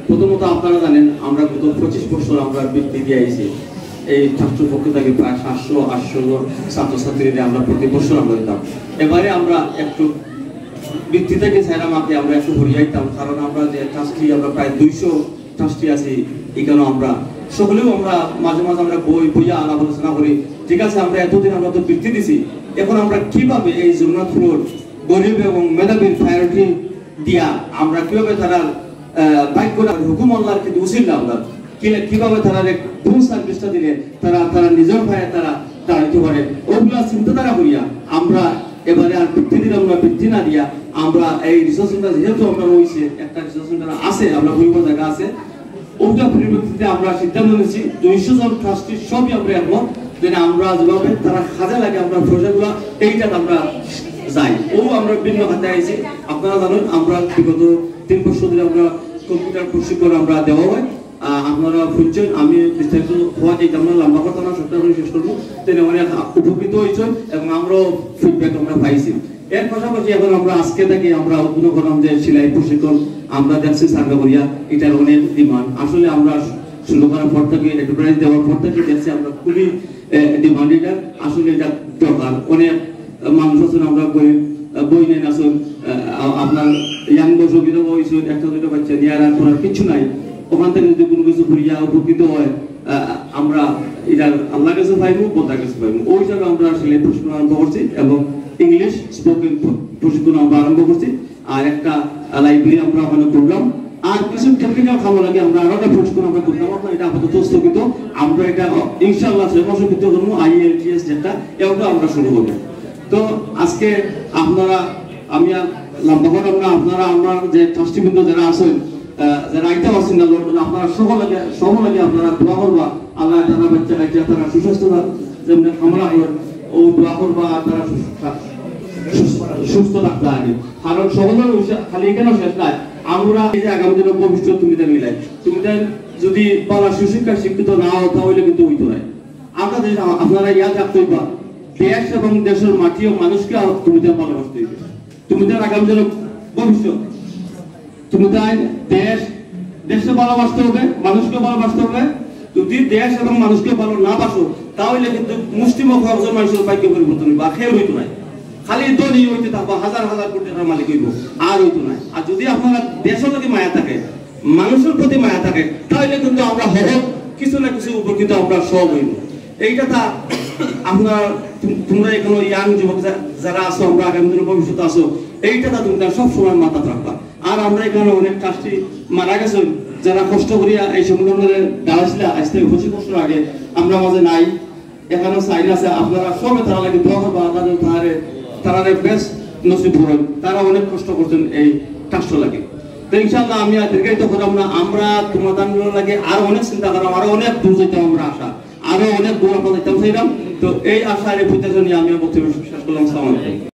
প্রথমত আপনারা জানেন আমরা গত 25 বছর আমরা বৃত্তি দিয়ে আইছি। এই ট্রাস্টের পক্ষ থেকে প্রায় 700-800 ছাত্রছাত্রীদের আমরা প্রতি বছর আমরা দিতাম। এবারে আমরা একটু বৃত্তি থেকে ছাড়া মাকে আমরা একটু হরিয়াইতাম, কারণ আমরা যে ট্রাস্টি আমরা প্রায় 200 ট্রাস্টি আছি এখানে আমরা সকলেও আমরা মাঝে মাঝে আমরা বইয়া আলাপ আলোচনা করি। ঠিক আছে, আমরা এতদিন আমরা তো বৃত্তি দিছি, এখন আমরা কিভাবে এই জগন্নাথপুর গরিব এবং মেধাবীর প্রায়োরিটি দিয়া আমরা কিভাবে তারা বাইক করে হুকুম আল্লাহর কিন্তু উচিত না আমরা কিভাবে তারা ফুল সার্ভিসটা দিলে তারা নিজের ভাইয়ে তারা দাঁড়াইতে পারে, ওগুলা চিন্তাধারা করিয়া আমরা এবারে আর বৃত্তি দিলাম না। বৃত্তি না দিয়া আমরা এই রিসার্চ সেন্টার যেহেতু আমরা রয়েছে, একটা রিসার্চ সেন্টার আছে, আমরা বিভিন্ন জায়গা আছে, ওটা পরিবর্তিতে আমরা সিদ্ধান্ত নিয়েছি 200 জন ট্রাস্টি সবই আমরা একমত যেন আমরা যেভাবে তারা কাজে লাগে আমরা প্রজেক্টগুলো এইটা আমরা যাই। আমরা বিভিন্ন খাতে আইছি। আপনারা জানেন আমরা বিগত 3 বছর ধরে আমরা কম্পিউটার প্রশিক্ষণ আমরা দেওয়া হয়। আপনারা শুনছেন, আমি বিস্তারিত হওয়া এই আমরা লম্বা কথা না সপ্তাহ করে শেষ করবো, তিনি অনেক উপকৃত হয়েছেন এবং আমরাও ফিডব্যাক আমরা পাইছি। এর পাশাপাশি এখন আমরা আজকে থেকে আমরা উদ্বোধন করলাম যে সেলাই প্রশিক্ষণ আমরা দেখছি সার্গাবরিয়া, এটার অনেক ডিমান্ড। আসলে আমরা শুরু করার পর থেকে এন্টারপ্রাইজ দেওয়ার পর থেকে দেখছি আমরা খুবই ডিমান্ড, এটা আসলে এটা দরকার। অনেক মানুষ আছেন আমরা বই নেন আসুন, আপনার ইয়াং বয়স বিধবা হয়েছেন, একটা দুটো বাচ্চা নিয়ে আর করার কিছু নাই, ওখান থেকে যদি কোনো কিছু করিয়া উপকৃত হয় আমরা এটা আল্লাহ কাছে পাইবো, বোধার কাছে পাইবো। ওই হিসাবে আমরা আসলে প্রশিক্ষণ আরম্ভ করছি এবং ইংলিশ স্পোকেন প্রশিক্ষণ আমরা আরম্ভ করছি। আর একটা লাইব্রেরি আমরা ওখানে করলাম, আর কিছু টেকনিক্যাল খাবার লাগে আমরা আরো একটা প্রশিক্ষণ আমরা করতে পারবো, এটা আপাতত স্থগিত। আমরা এটা ইনশাআল্লাহ 6 মাসের ভিতরে করবো। IELTS যেটা এটা আমরা শুরু করবো। তো আজকে আপনারা আমি লম্বা করলাম না, আপনারা আমার যে ট্রাস্টিবৃন্দ যারা আছেন, যারা আইতে পারছেন না, আপনারা সকলে আপনারা দোয়া করবা আল্লাহ তারা বাচ্চা কাচ্চা তারা সুস্বাস্থ্য যেমন কামনা করেন, ও দোয়া করবা তারা সুস্থ থাকতে আগে। কারণ সকলের খালি এখানেও শেষ নাই, আমরা এই যে আগামী দিনের ভবিষ্যৎ তুমি মিলাই তুমি যদি পালা সুশিক্ষা শিক্ষিত না হও তাহলে কিন্তু হইতো নাই। আমরা আপনারা ইয়াদ রাখতে হইবা দেশ এবং দেশের মাটি ও মানুষকে তুমি ভালোবাসতে হইবে। তুমি আগামী দিনের ভবিষ্যৎ, তুমি দেশকে ভালোবাসতে হবে, মানুষকে ভালোবাসতে হবে। যদি দেশ এবং মানুষকে ভালো না বাসো তাহলে কিন্তু মুষ্টিমুখ একজন মানুষের ভাগ্য পরিবর্তন হইব, আর খেয়ে হইতো নাই। খালি ধনী হইতে থাকবো, হাজার হাজার কোটি টাকার মালিক হইব, আর হইতো নাই। আর যদি আপনারা দেশের প্রতি মায়া থাকে, মানুষের প্রতি মায়া থাকে, তাহলে কিন্তু আমরা কিছু না কিছু উপকৃত আমরা সব হইব। এইটা তা আপনার তোমরা এখনো ইয়াং যুবক যারা আছো, আমরা আগামী দিনের ভবিষ্যতে আছো, এইটা তা তোমরা সবসময় মাথা রাখবা। আর আমরা এখানে অনেক ট্রাস্টি মারা গেছেন যারা কষ্ট করিয়া এই সংগঠনে দাঁড়াইছিল আজ থেকে 25 বছর আগে, আমরা মাঝে নাই, এখানে সাইন আছে। আপনারা সবে তারা লাগে দোয়া করবা, তারা বেশ নসিব করেন, তারা অনেক কষ্ট করছেন এই ট্রাস্ট লাগে। তো ইনশাআল্লাহ আমি আর দীর্ঘায়িত করলাম না, আমরা তোমাদের লাগে আরো অনেক চিন্তা করলাম, আরো অনেক দূর যেতাম আমরা আশা, আরো অনেক দূর আমরা যেতাম চাইলাম। তো এই আশার এই প্রত্যাশা নিয়ে আমি বক্তব্য শেষ করলাম। আসসালামু আলাইকুম।